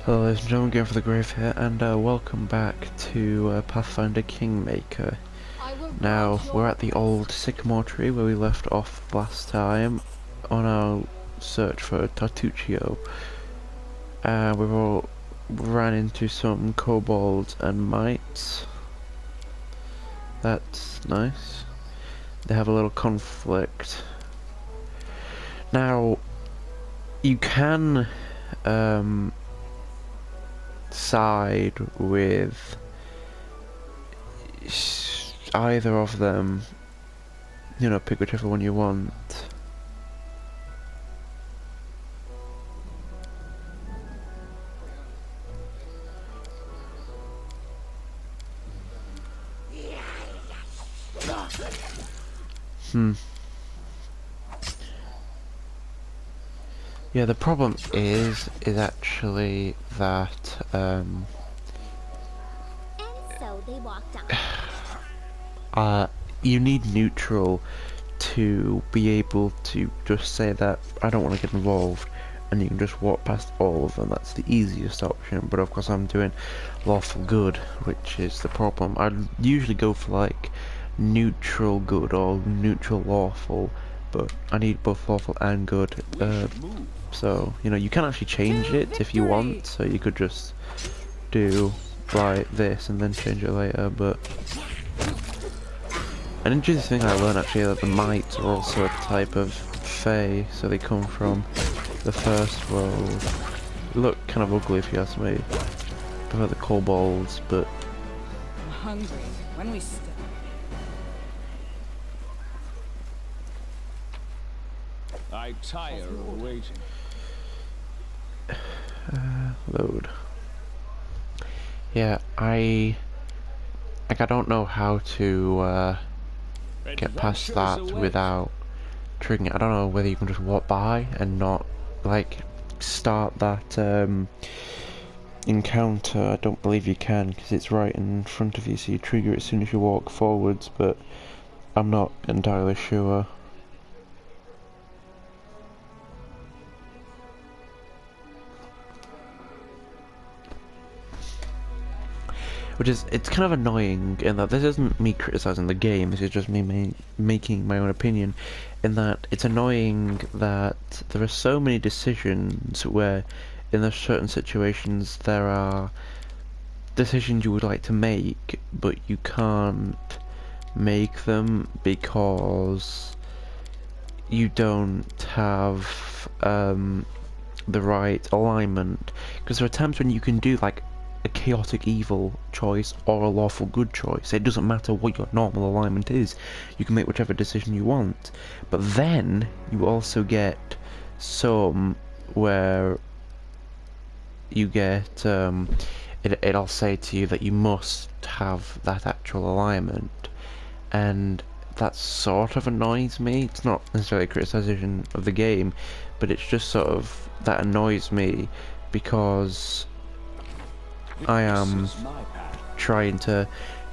Hello ladies and gentlemen, Game for the Grave here, and welcome back to Pathfinder Kingmaker. Now, we're at the old sycamore tree where we left off last time on our search for Tartuccio. We've all ran into some kobolds and mites. That's nice. They have a little conflict. Now, you can side with either of them, you know, pick whichever one you want. Yeah, the problem is actually that And so they walked on. You need neutral to be able to just say that I don't want to get involved, and you can just walk past all of them. That's the easiest option, but of course I'm doing lawful good, which is the problem. I usually go for like neutral good or neutral lawful, but I need both lawful and good. So, you know, you can actually change it if you want, so you could just do like this and then change it later, but an interesting thing I learned actually that the mites are also a type of fae, so they come from the first world. They look kind of ugly if you ask me. I prefer the kobolds, but I'm hungry. When we stop. I tire of waiting. load. Yeah, I don't know how to get past that without triggering it. I don't know whether you can just walk by and not like start that encounter. I don't believe you can because it's right in front of you, so you trigger it as soon as you walk forwards, but I'm not entirely sure. Which is, it's kind of annoying in that this isn't me criticizing the game, this is just me making my own opinion, in that it's annoying that there are so many decisions where in those certain situations there are decisions you would like to make, but you can't make them because you don't have the right alignment. Because there are times when you can do like a chaotic evil choice or a lawful good choice. It doesn't matter what your normal alignment is. You can make whichever decision you want. But then you also get some where you get it'll say to you that you must have that actual alignment, and that sort of annoys me. It's not necessarily a criticism of the game, but it's just sort of that annoys me because I am trying to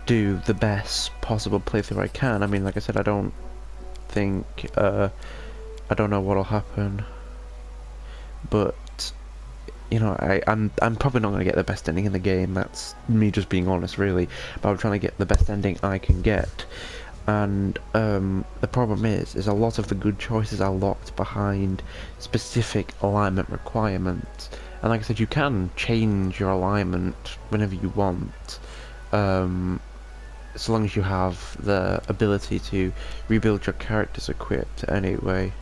do the best possible playthrough I can. I mean, like I said, I don't think, I don't know what'll happen, but, you know, I'm probably not going to get the best ending in the game. That's me just being honest, really, but I'm trying to get the best ending I can get. And the problem is a lot of the good choices are locked behind specific alignment requirements. And like I said, you can change your alignment whenever you want, as long as you have the ability to rebuild your characters equipped anyway.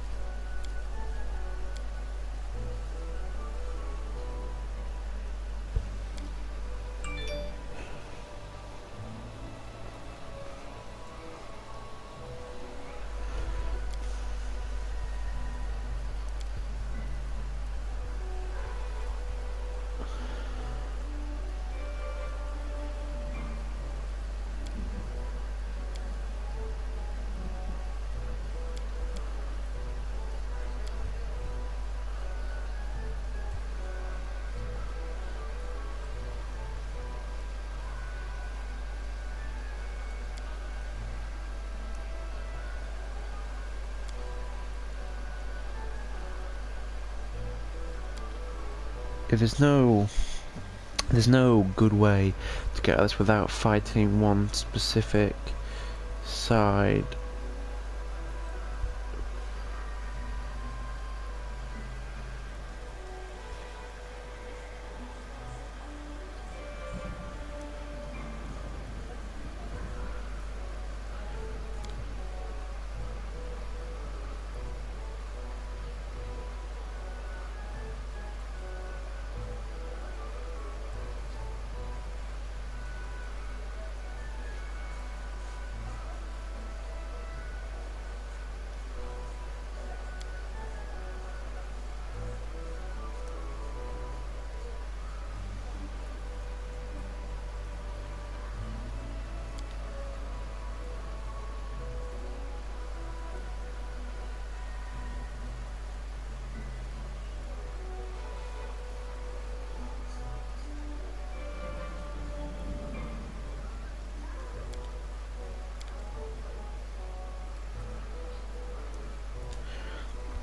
If there's no There's no good way to get at this without fighting one specific side.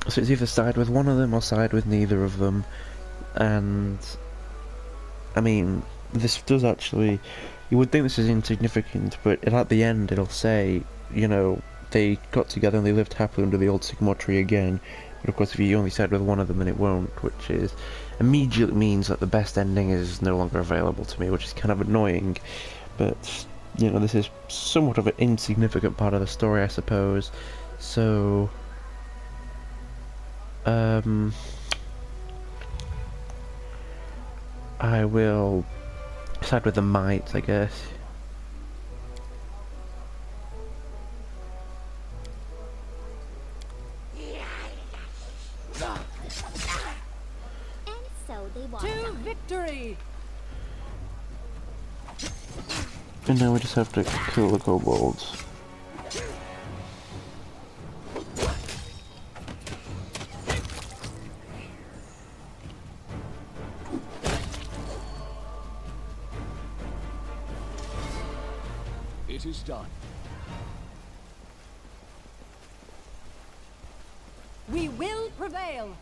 So it's either side with one of them or side with neither of them, and I mean, this does actually, you would think this is insignificant, but at the end it'll say, you know, they got together and they lived happily under the old sycamore tree again, but of course if you only side with one of them then it won't, which is, immediately means that the best ending is no longer available to me, which is kind of annoying, but, you know, this is somewhat of an insignificant part of the story, I suppose, so... I will side with the might, I guess. And so they walked To on. victory! And now we just have to kill the kobolds. It is done. We will prevail!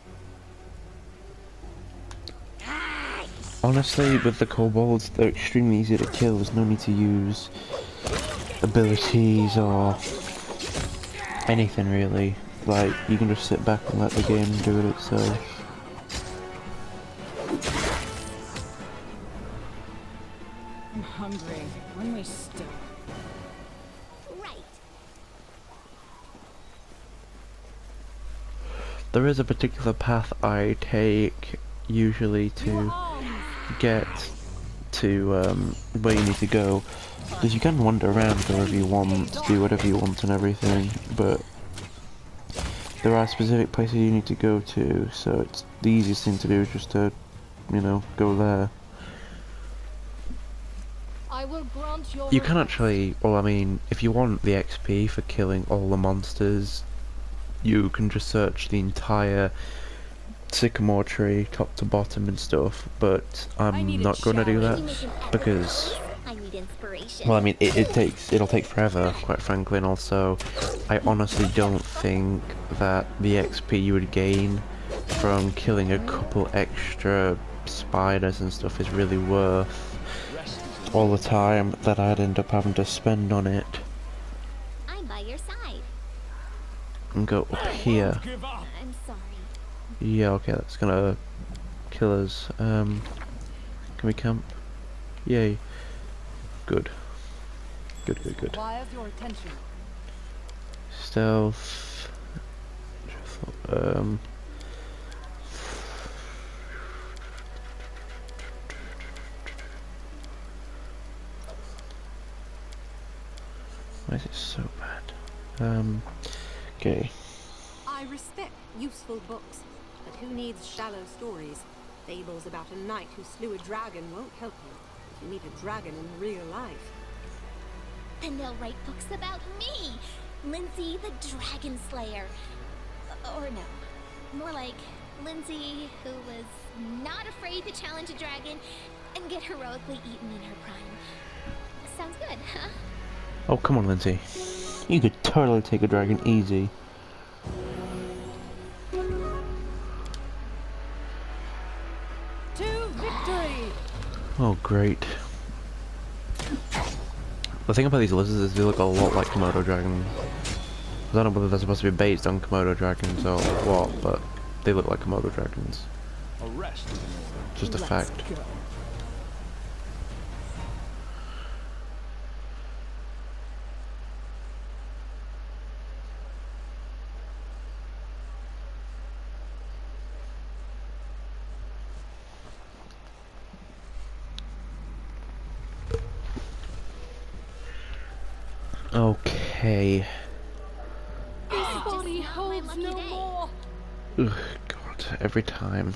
Honestly, with the kobolds, they're extremely easy to kill. There's no need to use abilities or anything really. Like, you can just sit back and let the game do it itself. I'm hungry. When we still. Right. There is a particular path I take usually to get to where you need to go, because you can wander around wherever you want, do whatever you want and everything, but there are specific places you need to go to, so it's the easiest thing to do is just to, you know, go there. I will grant your You can actually, well I mean, if you want the XP for killing all the monsters, you can just search the entire sycamore tree, top to bottom and stuff, but I'm not going to do that, Can you make an epic because, voice? I need inspiration. well I mean, it'll take forever, quite frankly, and also, I honestly don't think that the XP you would gain from killing a couple extra spiders and stuff is really worth all the time that I'd end up having to spend on it. I'm by your side. And go up here. Give up. I'm sorry. Yeah, okay, that's gonna kill us. Can we camp? Yay. Good. Good, good, good. Requires your attention. Stealth. Why is it so bad? Okay. I respect useful books, but who needs shallow stories? Fables about a knight who slew a dragon won't help you if you meet a dragon in real life. Then they'll write books about me, Lindsay the Dragon Slayer. Or no, more like Lindsay who was not afraid to challenge a dragon and get heroically eaten in her prime. Sounds good, huh? Oh, come on, Lindsay. You could totally take a dragon easy. To victory! Oh, great. The thing about these lizards is they look a lot like Komodo dragons. I don't know whether they're supposed to be based on Komodo dragons or what, but they look like Komodo dragons. Arrest. Just a fact. Go. Okay. This body holds no more. Ugh, God, every time.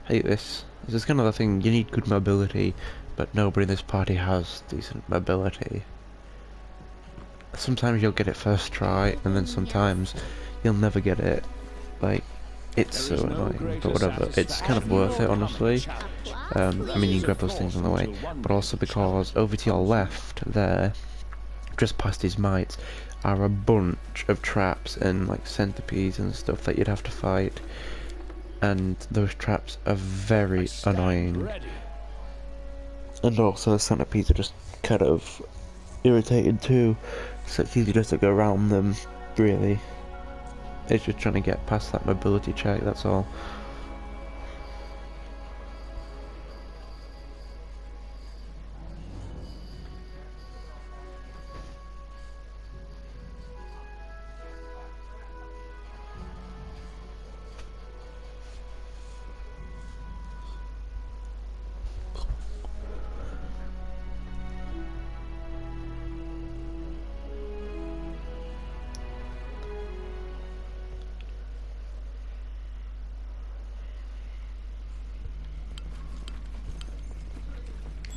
Hate this. This is kind of the thing, you need good mobility, but nobody in this party has decent mobility. Sometimes you'll get it first try, and then sometimes you'll never get it. Like, it's so annoying, but whatever. It's kind of worth it, honestly. I mean, you can grab those things on the way, but also because over to your left there, just past his mites, are a bunch of traps and like centipedes and stuff that you'd have to fight, and those traps are very annoying. And also the centipedes are just kind of irritating too, so it's easy just to go around them, really. It's just trying to get past that mobility check, that's all.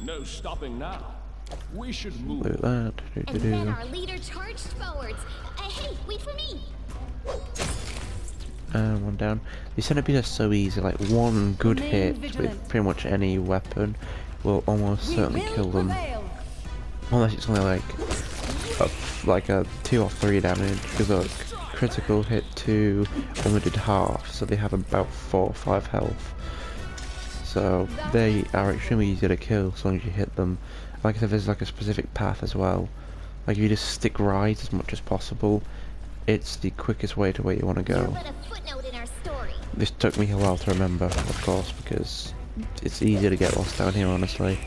No stopping now. We should move. Look at that. And then our leader charged forwards. Hey, wait for me. And one down. These centipedes are so easy, like one good hit with pretty much any weapon will almost certainly kill them. Unless it's only like a 2 or 3 damage, because look, critical hit 2 only did half, so they have about 4 or 5 health. So they are extremely easy to kill as long as you hit them. Like I said, there's like a specific path as well. Like if you just stick right as much as possible, it's the quickest way to where you want to go. This took me a while to remember, of course, because it's easier to get lost down here, honestly.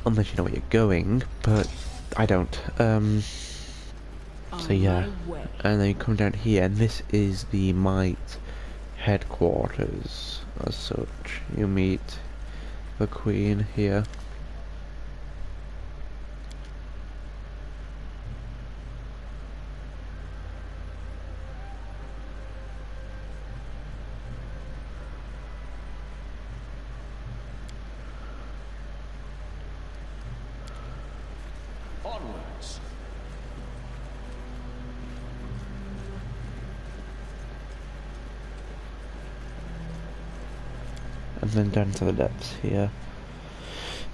Unless you know where you're going, but I don't. So yeah, and then you come down here, and this is the Might headquarters as such. You meet the Queen here. Onwards. And then down to the depths here.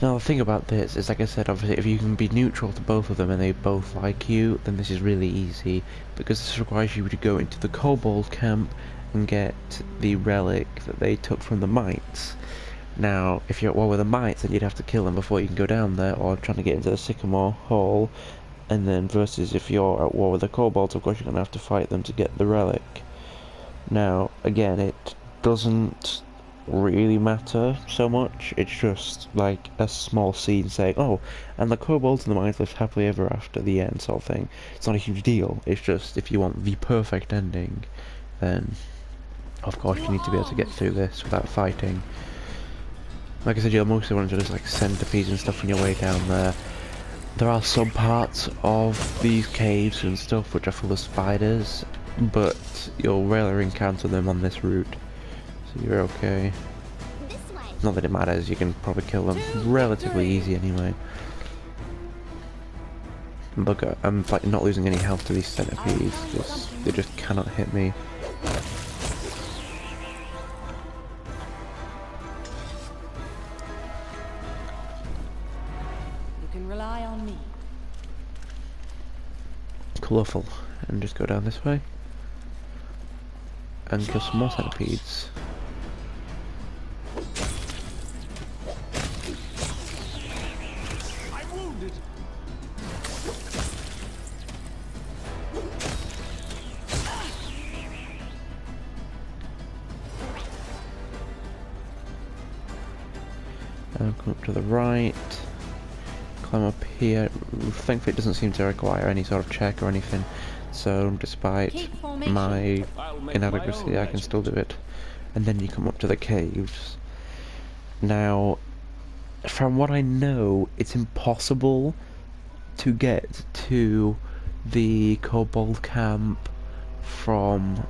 Now the thing about this is, like I said, obviously if you can be neutral to both of them and they both like you, then this is really easy, because this requires you to go into the kobold camp and get the relic that they took from the mites. Now if you're at war with the mites, then you'd have to kill them before you can go down there, or trying to get into the sycamore hall, and then versus if you're at war with the kobolds, of course you're going to have to fight them to get the relic. Now again, it doesn't really matter so much, it's just like a small scene saying, oh, and the kobolds and the mites lived happily ever after, the end, sort of thing. It's not a huge deal, it's just if you want the perfect ending, then of course you need to be able to get through this without fighting. Like I said, you'll mostly want to just like centipedes and stuff on your way down there. There are some parts of these caves and stuff which are full of spiders, but you'll rarely encounter them on this route. So you're okay. Not that it matters, you can probably kill them relatively easy anyway. Look, I'm like not losing any health to these centipedes, because they just cannot hit me. You can rely on me. Colourful. And just go down this way. And kill some more centipedes. Come up to the right. Climb up here. Thankfully it doesn't seem to require any sort of check or anything. So despite Keep formation. my I'll make inadequacy, my own I can still do it. And then you come up to the caves. Now, from what I know, it's impossible to get to the kobold camp from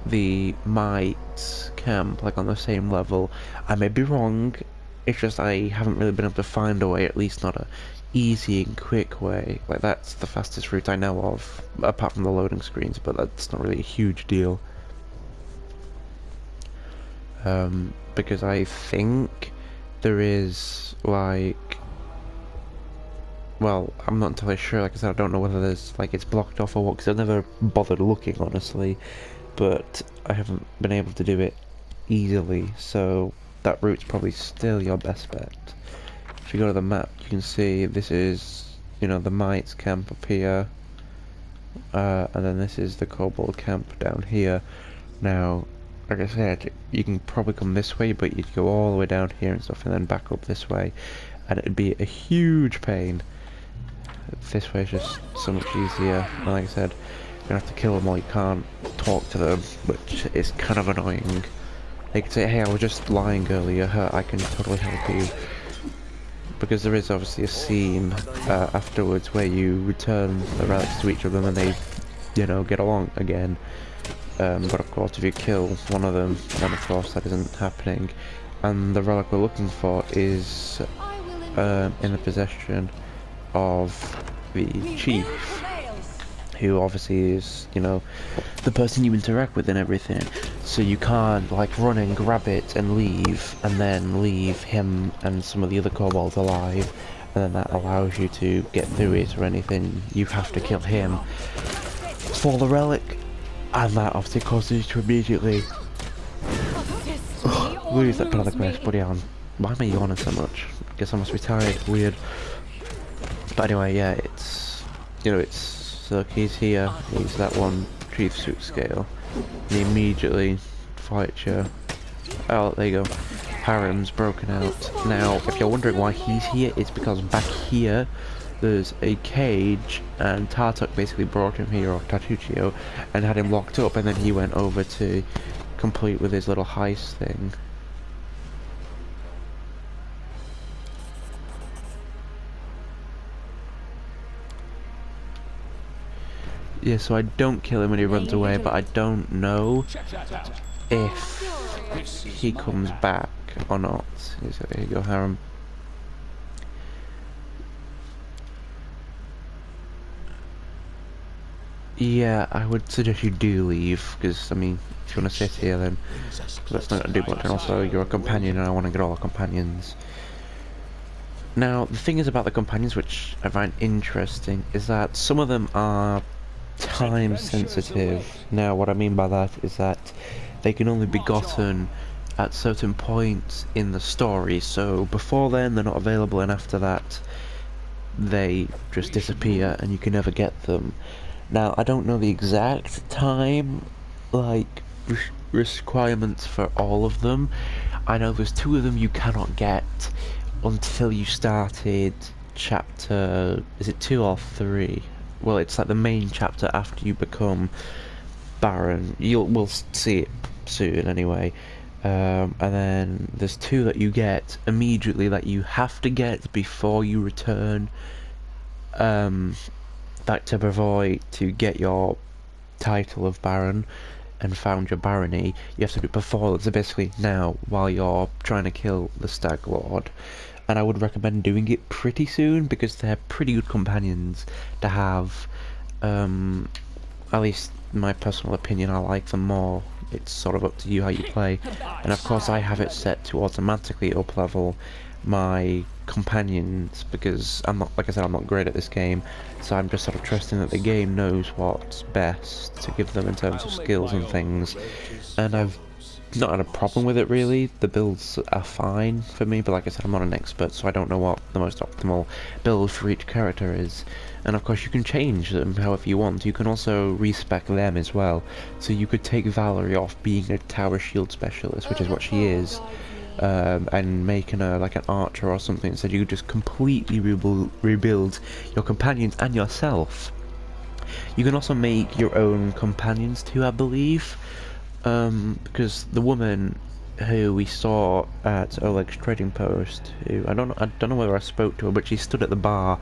the mites camp, like on the same level. I may be wrong, it's just I haven't really been able to find a way, at least not a easy and quick way. Like, that's the fastest route I know of, apart from the loading screens, but that's not really a huge deal. Because I think there is, like, well, I'm not entirely sure, like I said, I don't know whether there's, like, it's blocked off or what, because I've never bothered looking, honestly, but I haven't been able to do it easily, so that route's probably still your best bet. If you go to the map, you can see this is, you know, the mites camp up here, and then this is the kobold camp down here. Now, like I said, you can probably come this way, but you'd go all the way down here and stuff, and then back up this way, and it'd be a huge pain. This way is just so much easier, and like I said, you're gonna have to kill them or you can't talk to them, which is kind of annoying. They could say, hey, I was just lying earlier, I can totally help you. Because there is obviously a scene afterwards where you return the relics to each of them and they, you know, get along again. But of course if you kill one of them, then of course that isn't happening. And the relic we're looking for is in the possession of the chief, who obviously is, you know, the person you interact with and everything. So you can't, like, run and grab it and leave, and then leave him and some of the other kobolds alive, and then that allows you to get through it or anything. You have to kill him for the relic, and that obviously causes you to immediately lose that part of the quest. But yeah, why am I yawning so much? Guess I must be tired. Weird. But anyway, yeah, it's, you know, it's, so he's here, he's that one chief suit scale, and he immediately fights you. Oh, there you go. Harem's broken out. Now, if you're wondering why he's here, it's because back here, there's a cage, and Tartuccio basically brought him here, or Tartuccio, and had him locked up, and then he went over to complete with his little heist thing. Yeah, so I don't kill him when he runs away, but I don't know if he comes back or not. So here you go, Harem. Yeah, I would suggest you do leave, because, I mean, if you want to sit here, then that's not going to do much, and also you're a companion, and I want to get all the companions. Now, the thing is about the companions, which I find interesting, is that some of them are time sensitive. Now, what I mean by that is that they can only be gotten at certain points in the story, so before then they're not available, and after that they just disappear and you can never get them. Now, I don't know the exact time, like, requirements for all of them. I know there's 2 of them you cannot get until you started chapter, is it 2 or 3? Well, it's like the main chapter after you become Baron. We'll see it soon anyway. And then there's 2 that you get immediately that you have to get before you return back to Brevoy to get your title of Baron and found your barony. You have to do it before, so basically now, while you're trying to kill the Stag Lord. And I would recommend doing it pretty soon, because they're pretty good companions to have. At least in my personal opinion, I like them more. It's sort of up to you how you play. And of course I have it set to automatically up level my companions, because I'm not, like I said, I'm not great at this game, so I'm just sort of trusting that the game knows what's best to give them in terms of skills and things. And I've not had a problem with it really. The builds are fine for me, but like I said, I'm not an expert, so I don't know what the most optimal build for each character is. And of course you can change them however you want. You can also respec them as well. So you could take Valerie off being a tower shield specialist, which is what she is, and making her like an archer or something. So you just completely rebuild your companions and yourself. You can also make your own companions too, I believe, because the woman who we saw at Oleg's trading post, who I don't know whether I spoke to her, but she stood at the bar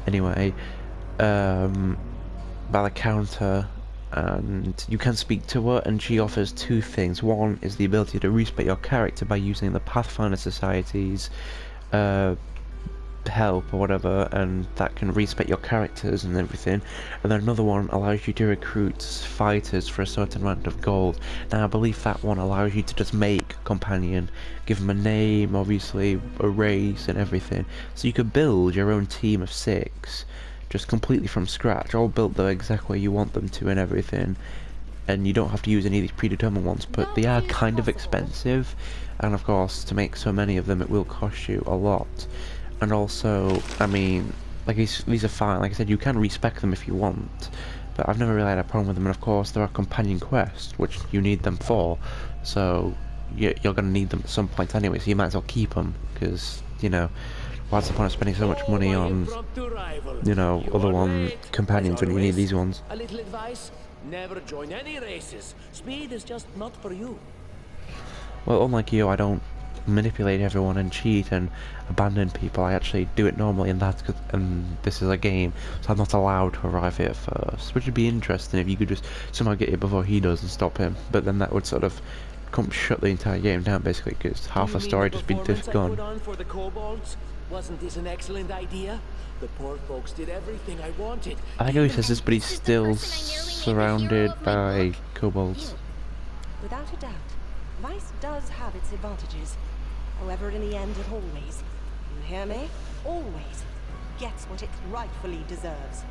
anyway, by the counter, and you can speak to her, and she offers two things. One is the ability to respec your character by using the Pathfinder Society's help or whatever, and that can respec your characters and everything. And then another one allows you to recruit fighters for a certain amount of gold. Now I believe that one allows you to just make a companion, give them a name, obviously a race and everything, so you could build your own team of 6 just completely from scratch, all built the exact way you want them to and everything. And you don't have to use any of these predetermined ones, but they are kind of expensive, and of course to make so many of them it will cost you a lot. And also, I mean, like these are fine. Like I said, you can respec them if you want, but I've never really had a problem with them. And of course, there are companion quests, which you need them for, so you're going to need them at some point anyway, so you might as well keep them, because, you know, what's the point of spending so much money on, you know, other companions when you need these ones? A little advice: never join any races. Speed is just not for you. Well, unlike you, I don't manipulate everyone and cheat and abandon people. I actually do it normally, and this is a game, so I'm not allowed to arrive here first, which would be interesting if you could just somehow get here before he does and stop him, but then that would sort of shut the entire game down basically, because half the story just be gone. Put on for the kobolds? Wasn't this an excellent idea? The poor folks did everything I wanted. I know he says this, but he's still surrounded by kobolds. Without a doubt, vice does have its advantages. However, in the end, it always, you hear me? Always gets what it rightfully deserves.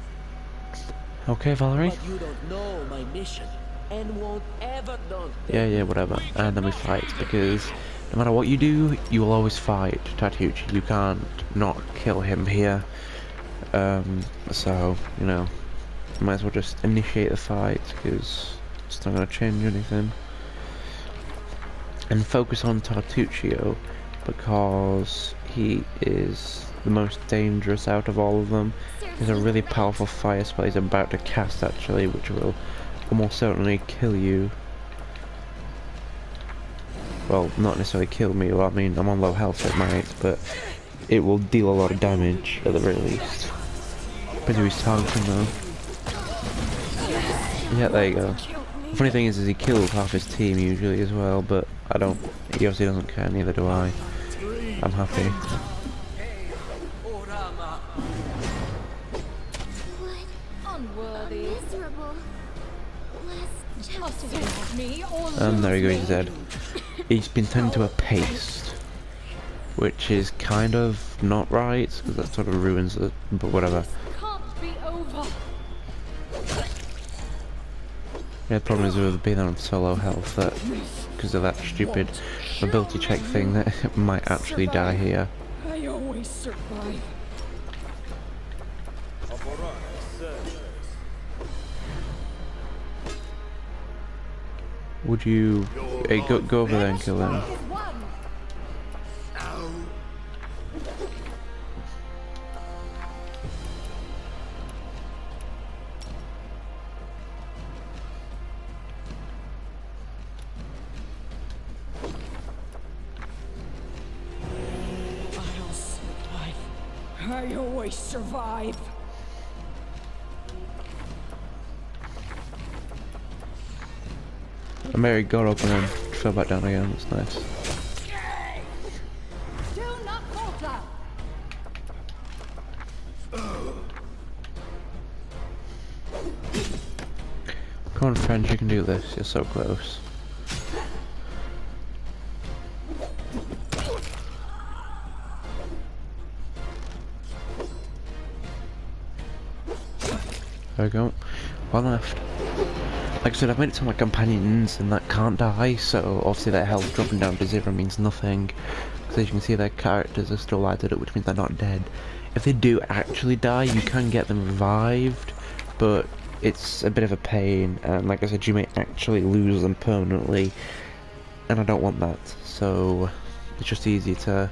Okay, Valerie. But you don't know my mission, and won't ever know. Yeah, whatever. And then we fight, because no matter what you do, you will always fight Tartuccio. You can't not kill him here. So, you know, might as well just initiate the fight, because it's not going to change anything. And focus on Tartuccio, because he is the most dangerous out of all of them. He's a really powerful fire spell he's about to cast, actually, which will almost certainly kill you. Well, not necessarily kill me. Well, I mean, I'm on low health, so it might, but it will deal a lot of damage at the very least. Depends who he's targeting though. Yeah, there you go. The funny thing is he kills half his team usually as well, but he obviously doesn't care, neither do I. I'm happy. What? Unworthy. Miserable. Less Must have been me or And there you go, he's dead. He's been turned into a paste, which is kind of not right, because that sort of ruins it, but whatever. can't be over. Yeah, the problem is with being on solo health, that because of that stupid ability check thing, that it might actually die here. I always survive. Would you... Hey, go over there and kill him. I'll survive. I always survive. And Mary got up and then fell back down again, that's nice. Do not falter. Come on friends, you can do this, you're so close. There we go. One left. Like I said, I've made it to my companions and that can't die, so obviously their health dropping down to 0 means nothing. Because as you can see, their characters are still lighted up, which means they're not dead. If they do actually die, you can get them revived, but it's a bit of a pain, and like I said, you may actually lose them permanently, and I don't want that. So It's just easy to,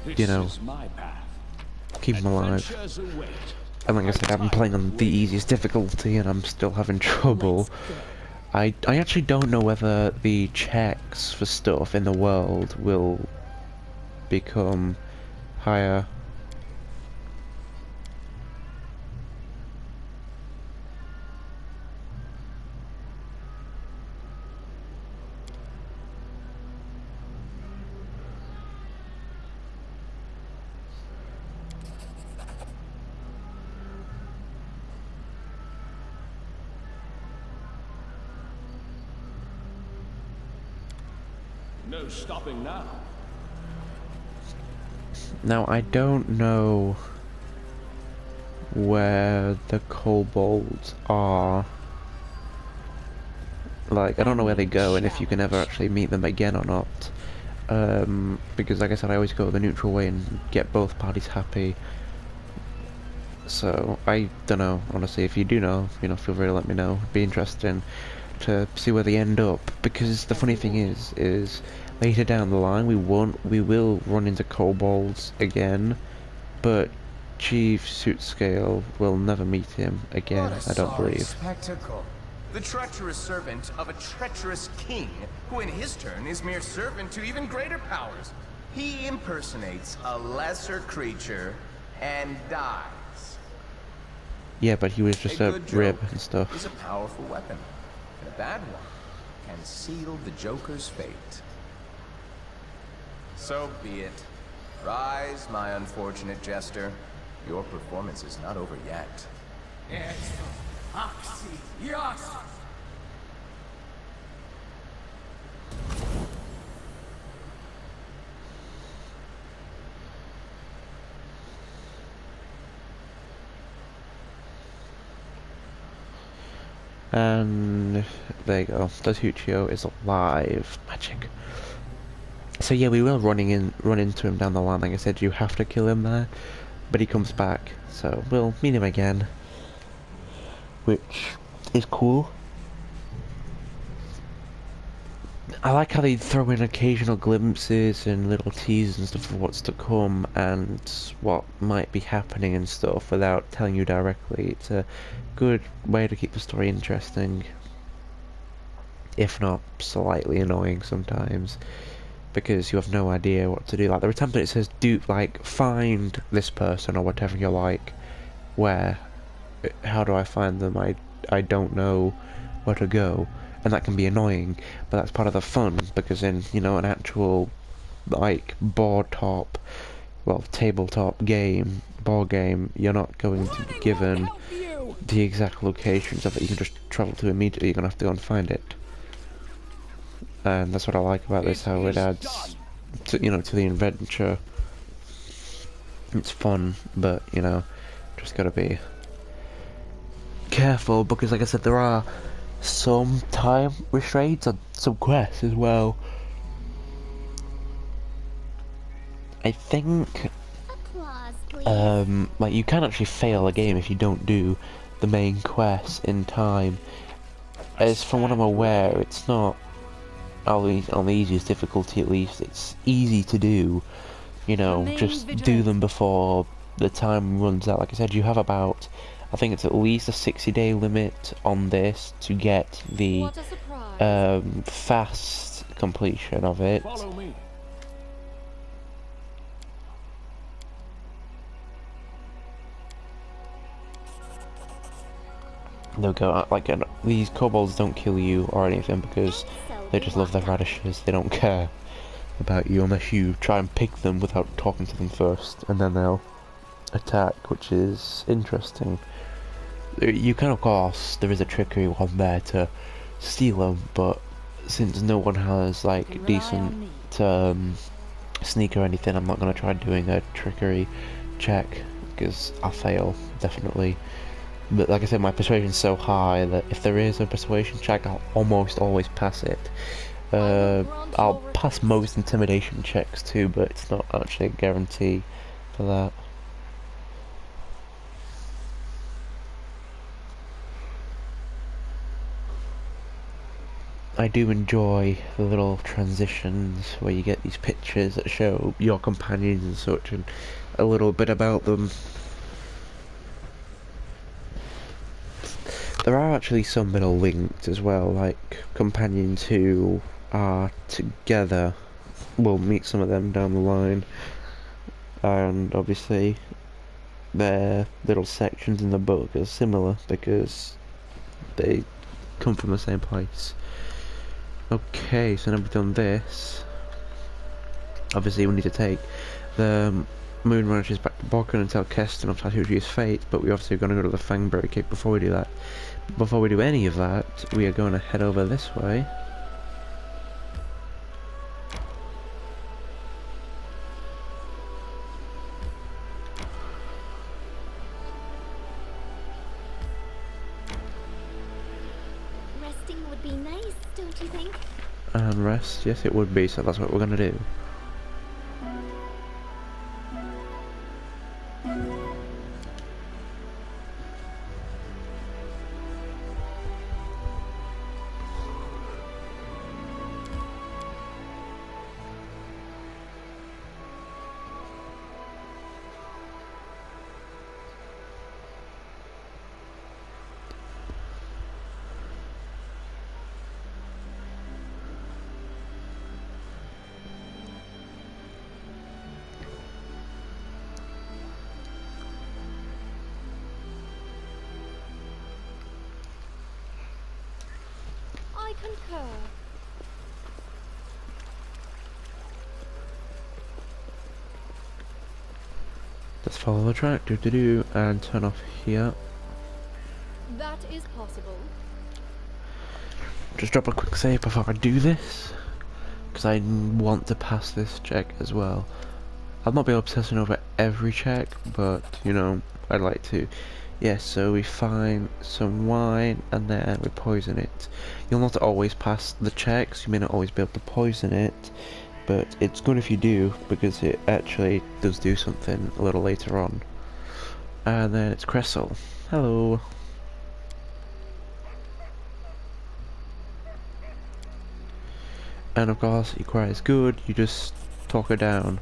you This know, is my path. keep them alive. Adventures await. And like I said, I've been playing on the easiest difficulty and I'm still having trouble. I actually don't know whether the checks for stuff in the world will become higher. No stopping now. Now, I don't know where the kobolds are. Like, I don't know where they go and if you can ever actually meet them again or not. Because like I said, I always go the neutral way and get both parties happy. So, I don't know, honestly. If you do know, you know, feel free to let me know. It'd be interesting to see where they end up. Because the funny thing is later down the line, we will run into kobolds again, but Chief Suitscale will never meet him again, I don't believe. Spectacle. The treacherous servant of a treacherous king, who in his turn is mere servant to even greater powers. He impersonates a lesser creature and dies. Yeah, but he was just a good rib joke and stuff. is a powerful weapon, and a bad one can seal the Joker's fate. So be it. Rise, my unfortunate jester. Your performance is not over yet. And there you go. Tartuccio is alive. Magic. So yeah, we will run into him down the line. Like I said, you have to kill him there, but he comes back, so we'll meet him again, which is cool. I like how they throw in occasional glimpses and little teasers and stuff of what's to come and what might be happening and stuff without telling you directly. It's a good way to keep the story interesting, if not slightly annoying sometimes, because you have no idea what to do. Like, there are times that it says, do, like, find this person or whatever, you're like, where? How do I find them? I don't know where to go. And that can be annoying, but that's part of the fun, because in, you know, an actual, like, tabletop game, board game, you're not going to be given the exact locations of it. You can just travel to immediately. You're gonna have to go and find it. And that's what I like about this, how it adds to, you know, to the adventure. It's fun, but, you know, just gotta be careful, because like I said, there are some time restraints on some quests as well. I think Applause, please. like, you can actually fail a game if you don't do the main quest in time. As from what I'm aware, it's not on the easiest difficulty, at least. It's easy to do, you know, Remain just do vigilant. them before the time runs out. Like I said, you have about, I think it's at least a 60-day limit on this to get the What a surprise. fast completion of it. Follow me. They'll go like, these kobolds don't kill you or anything because they just love their radishes. They don't care about you unless you try and pick them without talking to them first, and then they'll attack, which is interesting. You can, of course, there is a trickery one there to steal them, but since no one has like Rely on decent me. sneak or anything, I'm not going to try doing a trickery check because I'll fail, definitely. But like I said, my persuasion's so high that if there is a persuasion check, I'll almost always pass it. I'll pass most intimidation checks too, but it's not actually a guarantee for that. I do enjoy the little transitions where you get these pictures that show your companions and such, and a little bit about them. There are actually some that are linked as well, like companions who are together. We'll meet some of them down the line, and obviously their little sections in the book are similar because they come from the same place. Okay, so now we've done this. Obviously we need to take the Moon Ranchers back to Bokken and tell Keston of Tartuccio's fate, but we obviously are going to go to the Fangberry Cave before we do that. Before we do any of that, we are going to head over this way. Resting would be nice, don't you think? And rest, yes it would be, so that's what we're going to do. I concur. Let's follow the track, do, and turn off here. That is possible. Just drop a quick save before I do this, because I want to pass this check as well. I'll not be obsessing over every check, but, you know, I'd like to. Yes, so we find some wine, and then we poison it. You'll not always pass the checks, you may not always be able to poison it, but it's good if you do, because it actually does do something a little later on. And then it's Cressel. Hello. And of course, he cries good, you just talk her down.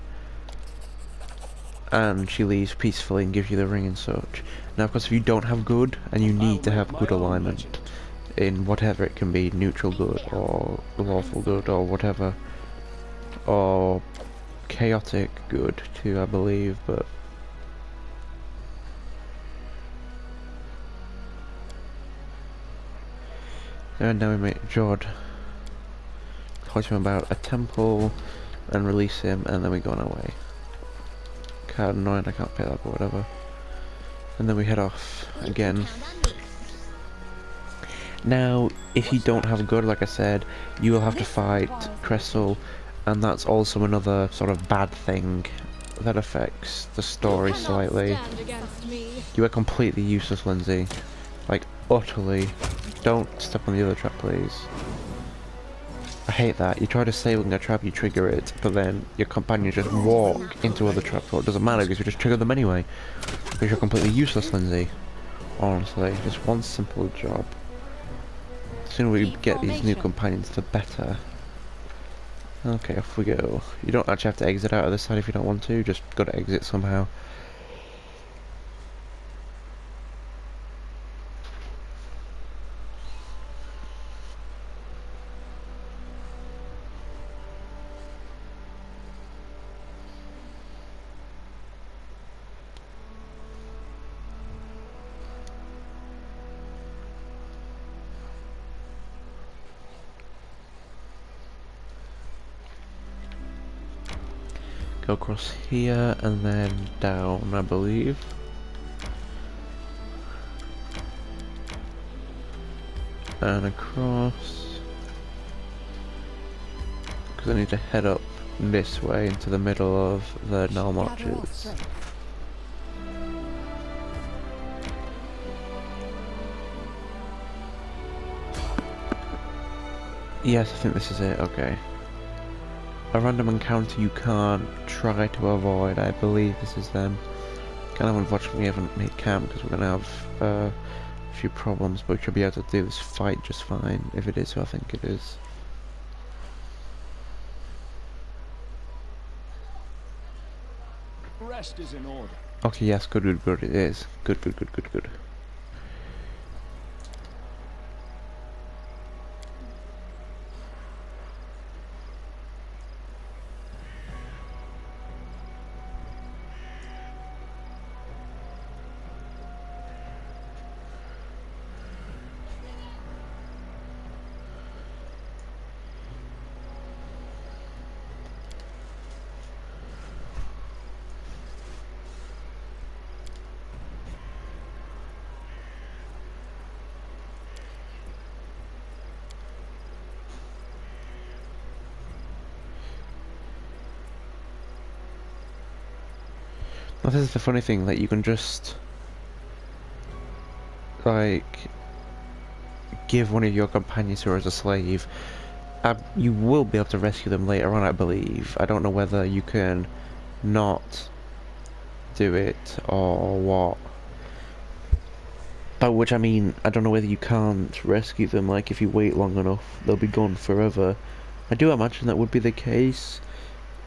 And she leaves peacefully and gives you the ring and such. Now of course if you don't have good, and you need to have good alignment in whatever it can be, neutral good or lawful good or whatever, or chaotic good too I believe, but and now we meet Jod. Talk to him about a temple and release him, and then we go on our way. Kind of annoying, I can't pay that, but whatever. And then we head off again. Now, if you don't have good, like I said, you will have to fight Cressel, and that's also another sort of bad thing that affects the story slightly. You are completely useless, Lindsay. Like, utterly. Don't step on the other trap, please. I hate that. You try to save a trap, you trigger it, but then your companions just walk into other traps. Well, it doesn't matter because you just trigger them anyway. Because you're completely useless, Lindsay. Honestly, just one simple job. The sooner we get these new companions, the better. Okay, off we go. You don't actually have to exit out of this side if you don't want to, just gotta exit somehow. Go across here and then down, I believe. And across. Because I need to head up this way into the middle of the Nile Marches. Yes, I think this is it, okay. A random encounter you can't try to avoid, I believe this is them. Kind of unfortunately we haven't made camp because we're going to have a few problems, but we should be able to do this fight just fine, if it is who I think it is. Rest is in order. Okay, yes, good, good, good, it is. Good, good, good, good, good. Now, this is the funny thing, that you can just like give one of your companions who are as a slave. You will be able to rescue them later on, I believe. I don't know whether you can not do it or what. By which I mean, I don't know whether you can't rescue them, like if you wait long enough, they'll be gone forever. I do imagine that would be the case.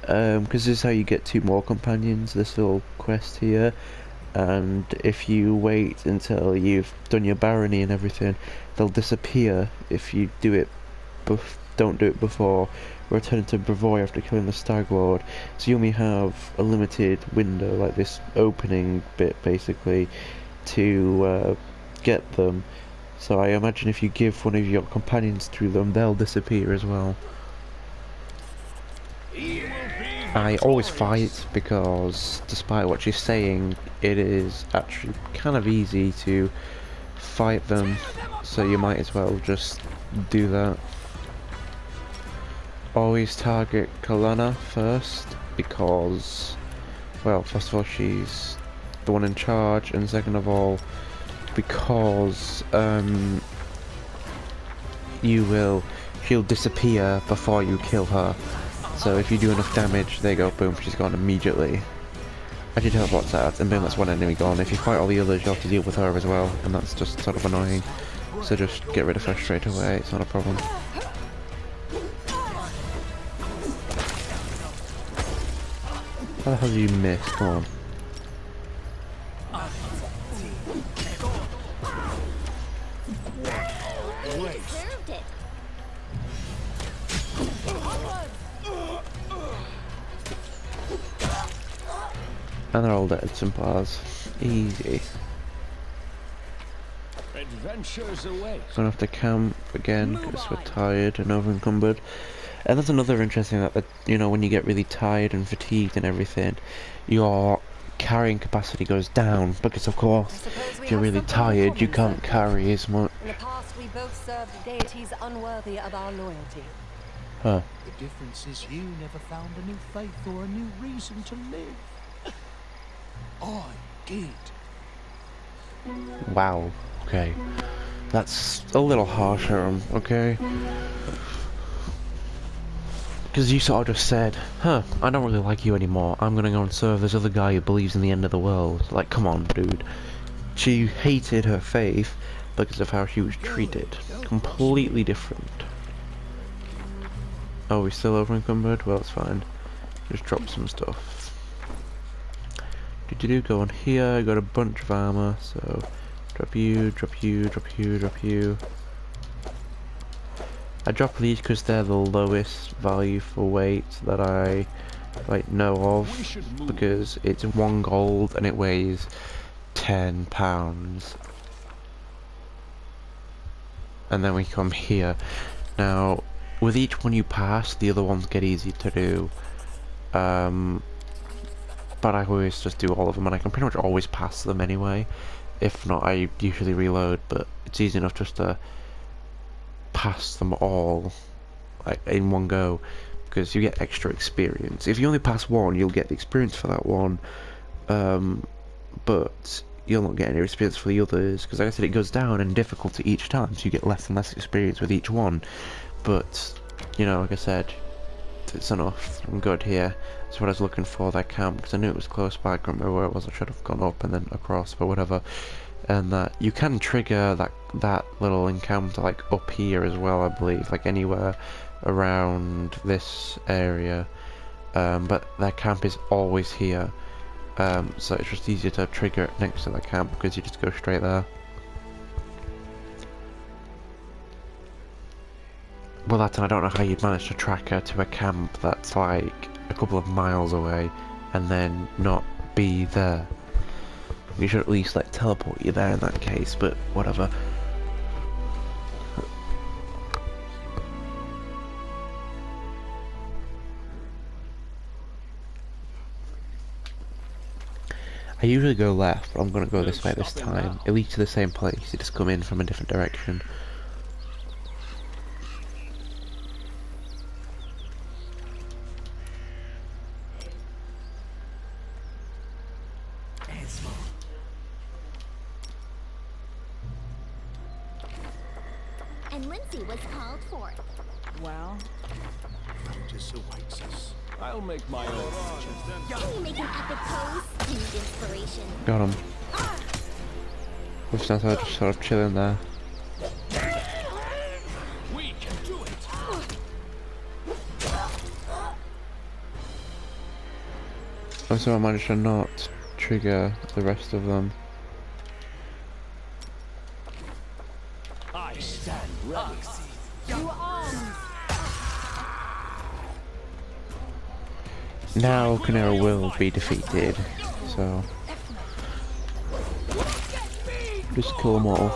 Because this is how you get 2 more companions, this little quest here. And if you wait until you've done your barony and everything, they'll disappear if you do it. Don't do it before returning to Brevoy after killing the Stag Lord. So you only have a limited window, like this opening bit basically, to get them. So I imagine if you give one of your companions through them, they'll disappear as well. I always fight because, despite what she's saying, it is actually kind of easy to fight them, so you might as well just do that. Always target Kalana first, because, well, first of all, she's the one in charge, and second of all, because she'll disappear before you kill her. So if you do enough damage, there you go, boom, she's gone immediately. As you teleports out, and boom, that's one enemy gone. If you fight all the others, you have to deal with her as well, and that's just sort of annoying. So just get rid of her straight away, it's not a problem. How the hell did you miss? Come on. You deserved it. And they're all dead, simple as. Easy. Adventures await. Gonna have to camp again because we're tired and over encumbered. And that's another interesting that, you know, when you get really tired and fatigued and everything, your carrying capacity goes down because, of course, if you're really tired, you can't carry as much. In the past, we both served deities unworthy of our loyalty. Huh. The difference is you never found a new faith or a new reason to live. I did. Wow. Okay. That's a little harsher, okay? Because you sort of just said, huh, I don't really like you anymore, I'm gonna go and serve this other guy who believes in the end of the world. Like, come on, dude. She hated her faith because of how she was treated. Completely different. Oh, we still over encumbered? Well, it's fine. Just drop some stuff. Go on here, I got a bunch of armor, so drop you, drop you, drop you, drop you. I drop these because they're the lowest value for weight that I know of, because it's 1 gold and it weighs 10 pounds. And then we come here. Now, with each one you pass, the other ones get easy to do. But I always just do all of them, and I can pretty much always pass them anyway. If not, I usually reload, but it's easy enough just to pass them all in one go, because you get extra experience. If you only pass one, you'll get the experience for that one, but you'll not get any experience for the others, because like I said, it goes down in difficulty each time, so you get less and less experience with each one. But, you know, like I said, it's enough. I'm good here. That's what I was looking for, that camp, because I knew it was close by. I couldn't remember where it was. I should have gone up and then across, but whatever. and that you can trigger that little encounter like up here as well, I believe, like anywhere around this area, but their camp is always here, so it's just easier to trigger it next to the camp because you just go straight there. Well, that, and I don't know how you'd manage to track her to a camp that's like a couple of miles away and then not be there. We should at least like teleport you there in that case, but whatever. I usually go left, but I'm gonna go this way this time. It leads to the same place, you just come in from a different direction. And Lindsay was called forth. Well, Notice awaits us. I'll make my own. Can you make an epic pose? You need inspiration. Got him. Just sort of chilling there. We can do it. Also, I managed to not trigger the rest of them. I stand ready. Now Canera will be defeated, so just kill them all.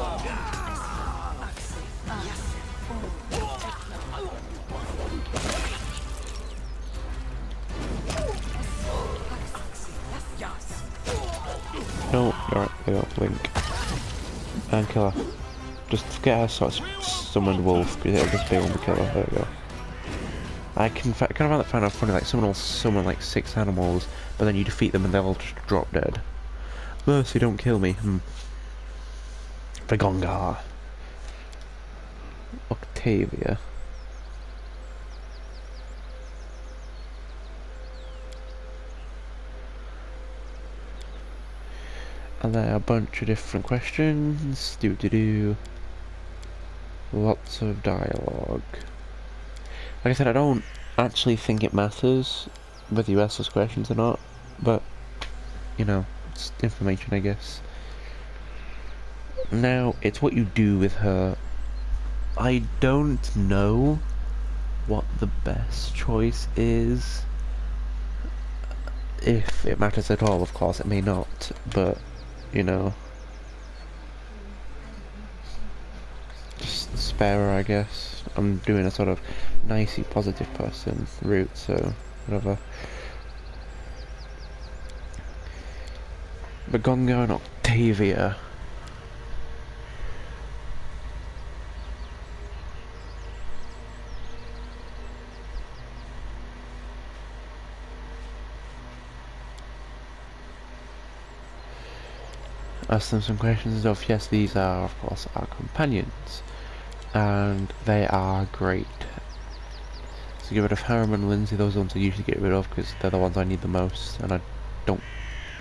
No, alright, they don't blink. And kill her. Just get her sort of summoned wolf, because it'll just be able to kill her. There we go. I kind of find that funny, like someone will summon like 6 animals, but then you defeat them and they'll all just drop dead. Mercy, don't kill me. Vagonga. Octavia. And there are a bunch of different questions. Lots of dialogue. Like I said, I don't actually think it matters whether you ask those questions or not, but, you know, it's information, I guess. Now, it's what you do with her. I don't know what the best choice is. If it matters at all, of course, it may not, but, you know, just spare her, I guess. I'm doing a sort of nicey positive person route, so whatever. Bagonga and Octavia. Ask them some questions of, yes, these are of course our companions, and they are great. So get rid of Harem and Lindsay, those are the ones I usually get rid of because they're the ones I need the most, and I don't,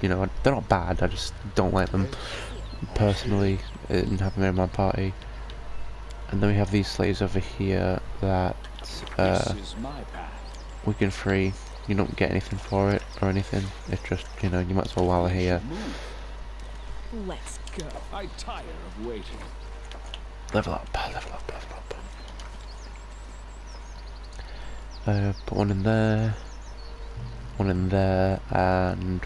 you know, they're not bad, I just don't like them personally in having them in my party. And then we have these slaves over here that we can free. You don't get anything for it or anything, it's just, you know, you might as well while they're here. let's go. I tire of waiting. Level up, level up, level up. Put one in there, and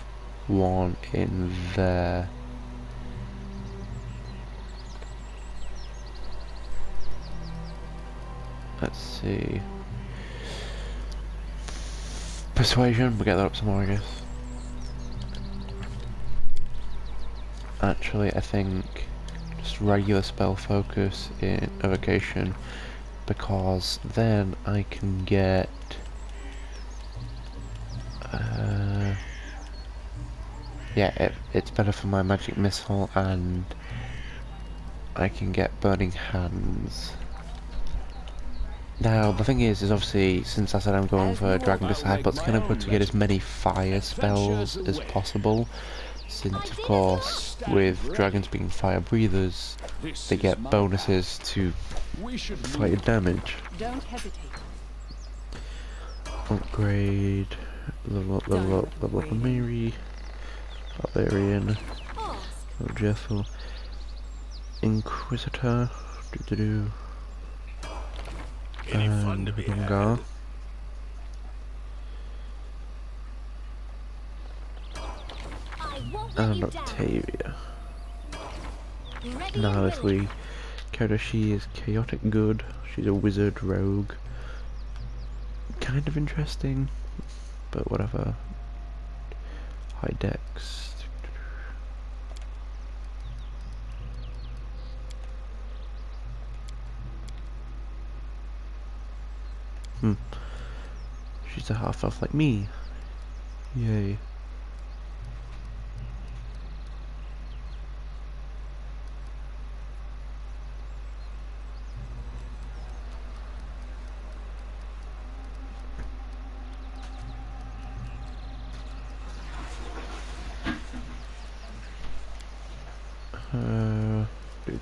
one in there. Let's see. Persuasion, we'll get that up some more, I guess. Actually, I think just regular spell focus in evocation, because then I can get yeah, it's better for my magic missile, and I can get burning hands. Now the thing is obviously, since I said I'm going for Dragon Disciple, it's kind of good to get as many fire spells as possible, since I of did it. course with dragons being fire breathers, This they is get my bonuses to path. We should fire move. damage. Don't hesitate. Upgrade, level up the Mary, Barbarian, oh Jethel, Inquisitor, and Gungar. I won't let And you down. Octavia. Ready Now and if willing. we count her, she is chaotic good, she's a wizard rogue. Kind of interesting, but whatever. High dex. She's a half elf like me. Yay.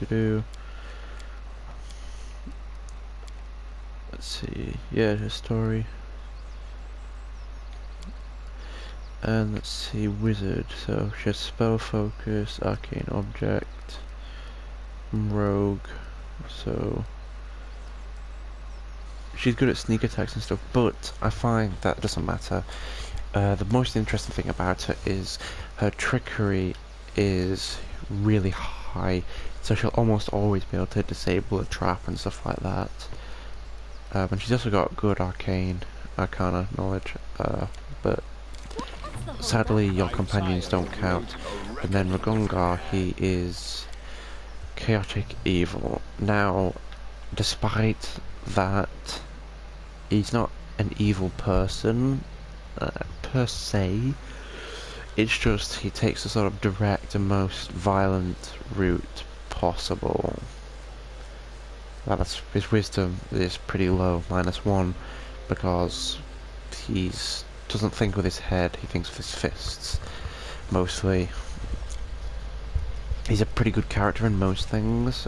Do. Let's see. Yeah, her story. And let's see, wizard. So she has spell focus, arcane object, rogue. So she's good at sneak attacks and stuff, but I find that doesn't matter. The most interesting thing about her is her trickery is really high, so she'll almost always be able to disable a trap and stuff like that. And she's also got good arcana knowledge, but sadly your companions don't count. And then Ragungar, he is chaotic evil. Now, despite that, he's not an evil person per se. It's just he takes the sort of direct and most violent route possible. That's, his wisdom is pretty low, -1, because he's doesn't think with his head, he thinks with his fists, mostly. He's a pretty good character in most things,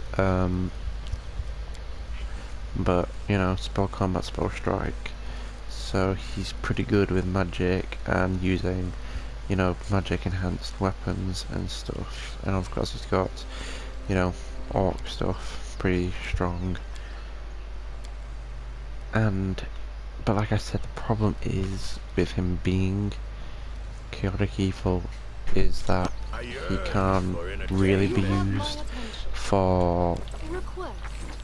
but, you know, spell combat, spell strike, so he's pretty good with magic and using, you know, magic enhanced weapons and stuff, and of course he's got, you know, orc stuff, pretty strong. But like I said, the problem is with him being chaotic evil is that he can't really be used for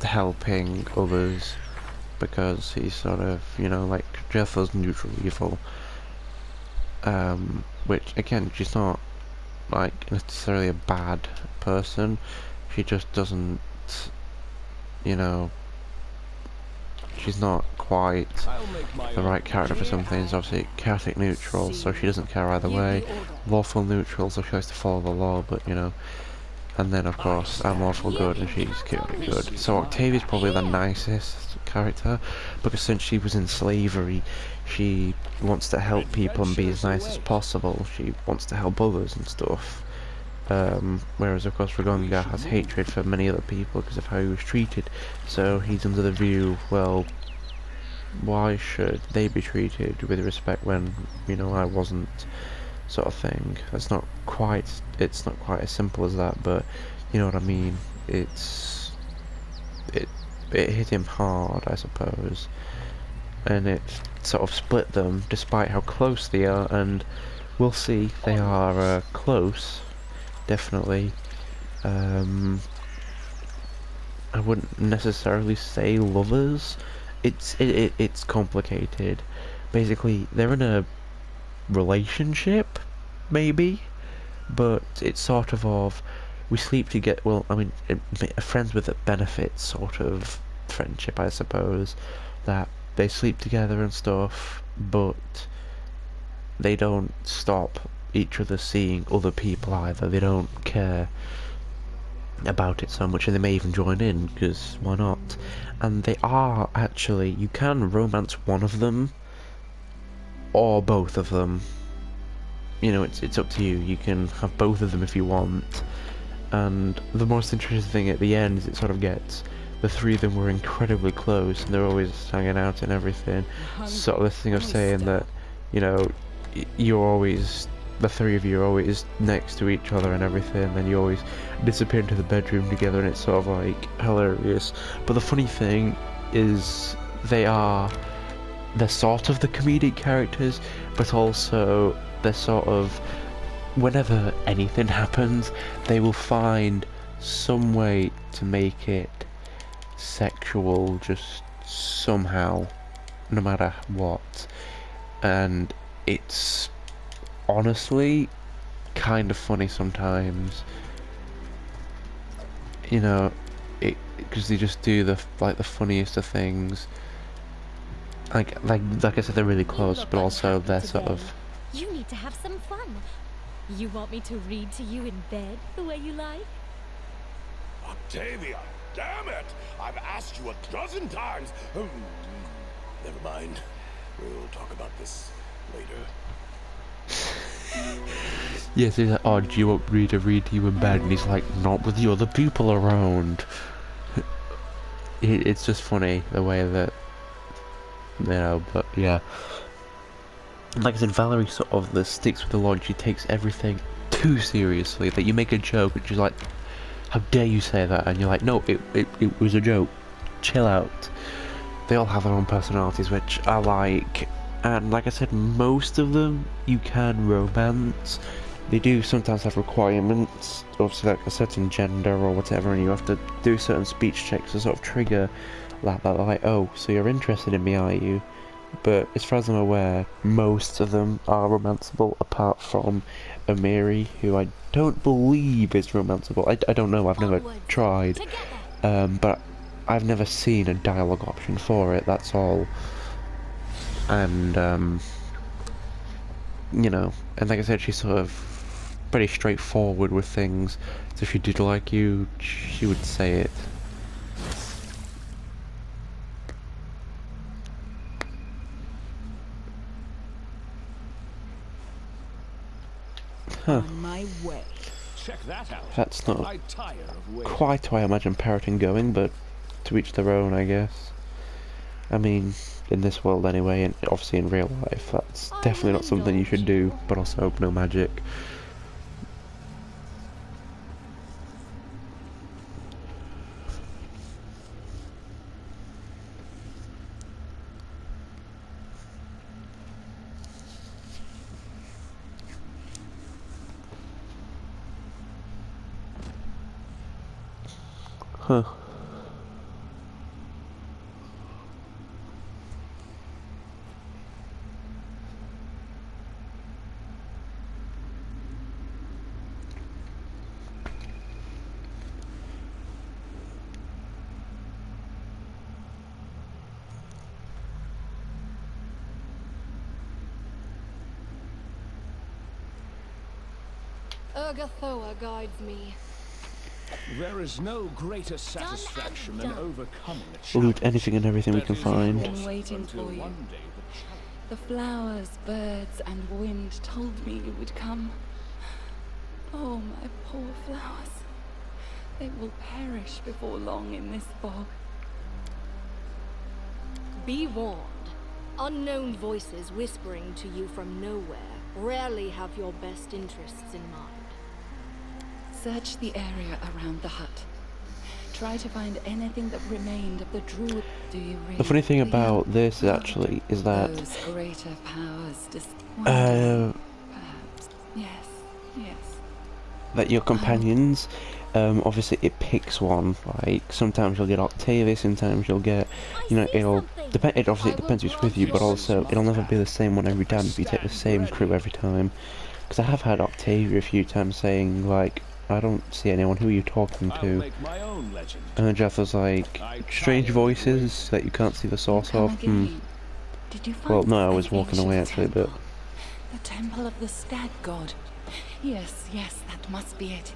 helping others, because he's sort of, you know, like Jethel's neutral evil, which again, she's not like necessarily a bad person, she just doesn't, you know, she's not quite the right character for some things. Obviously chaotic neutral, so she doesn't care either way, lawful neutral, so she likes to follow the law, but you know, and then of course I'm lawful good and she's chaotic good. So Octavia's probably the nicest character, because since she was in slavery, she wants to help people and be as nice as possible. She wants to help others and stuff. Whereas of course Ragonga has hatred for many other people because of how he was treated, so he's under the view, well, why should they be treated with respect when, you know, I wasn't, sort of thing. It's not quite as simple as that, but you know what I mean. It hit him hard, I suppose, and it sort of split them despite how close they are, and we'll see, they are close. Definitely. I wouldn't necessarily say lovers. It's complicated. Basically, they're in a relationship, maybe, but it's sort of we sleep together. Well, I mean, friends with benefits sort of friendship, I suppose. That they sleep together and stuff, but they don't stop each other seeing other people either. They don't care about it so much, and they may even join in, because why not? And they are actually, you can romance one of them or both of them, you know, it's up to you. You can have both of them if you want. And the most interesting thing at the end is it sort of gets the three of them were incredibly close, and they're always hanging out and everything. Sort of this thing of saying that, you know, you're always, the three of you are always next to each other and everything, then you always disappear into the bedroom together, and it's sort of like hilarious. But the funny thing is they're sort of the comedic characters, but also they're sort of, whenever anything happens, they will find some way to make it sexual, just somehow, no matter what. And it's honestly kind of funny sometimes, you know, because they just do the funniest of things. Like I said, they're really close, but also they're sort of. You need to have some fun. You want me to read to you in bed the way you like? Octavia, damn it! I've asked you 12 times. Never mind. We'll talk about this later. Yes, he's like, oh, do you want me to read to you in bed? And he's like, not with the other people around. It's just funny the way that, you know, but yeah. Like I said, Valerie sort of sticks with the law. She takes everything too seriously. That you make a joke and she's like, how dare you say that? And you're like, no, it was a joke. Chill out. They all have their own personalities, which I like. And like I said, most of them you can romance. They do sometimes have requirements, obviously like a certain gender or whatever, and you have to do certain speech checks to sort of trigger that. Like, oh, so you're interested in me, are you? But as far as I'm aware, most of them are romanceable, apart from Amiri, who I don't believe is romanceable. I don't know, I've never tried. But I've never seen a dialogue option for it, that's all. And, you know, and like I said, she's sort of pretty straightforward with things. So if she did like you, she would say it. Huh. On my way. Check that out. That's not I tire of waiting. quite how I imagine parroting going, but to each their own, I guess. I mean, in this world anyway, and obviously in real life, that's definitely not something you should do, but also no magic. Huh. Urgathoa guides me. There is no greater satisfaction than overcoming a challenge. Loot anything and everything we can find. I've been waiting for you. The flowers, birds, and wind told me you would come. Oh, my poor flowers. They will perish before long in this bog. Be warned. Unknown voices whispering to you from nowhere rarely have your best interests in mind. Search the area around the hut. Try to find anything that remained of the druid. Do you really? The funny thing about this actually is that those greater powers perhaps yes. that your companions, obviously it picks one. Like sometimes you'll get Octavia, sometimes you'll get, you know, it'll depend. It obviously depends who's with you, but also it'll never be the same one every time if you take the same crew every time. Because I have had Octavia a few times saying like, I don't see anyone. Who are you talking to? And then Jeff was like, strange voices that you can't see the source of. Did you find Well, no, I was walking away actually, but the temple of the stag god. Yes, that must be it.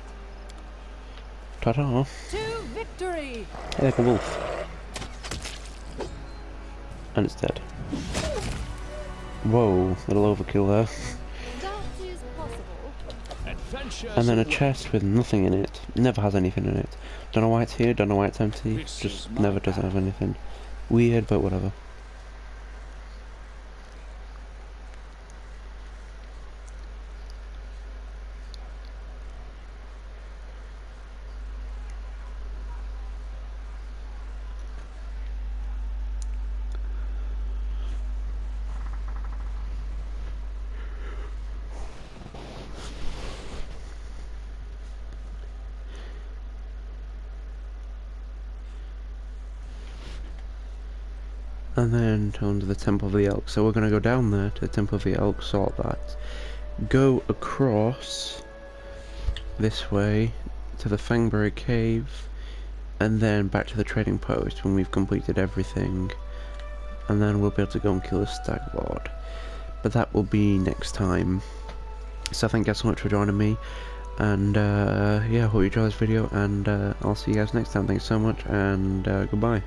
ta-da! To victory! Hey, like a wolf. And it's dead. Whoa, little overkill there. That is Adventures And then a await. chest with nothing in it. Never has anything in it. Don't know why it's here, don't know why it's empty. This Just is my never doesn't path. have anything. Weird, but whatever. And then on to the Temple of the Elk. So we're going to go down there to the Temple of the Elk, sort that. Go across this way to the Fangberry Cave. And then back to the trading post when we've completed everything. And then we'll be able to go and kill the Stag Lord. But that will be next time. So thank you guys so much for joining me. And yeah, hope you enjoyed this video. And I'll see you guys next time. Thanks so much. And goodbye.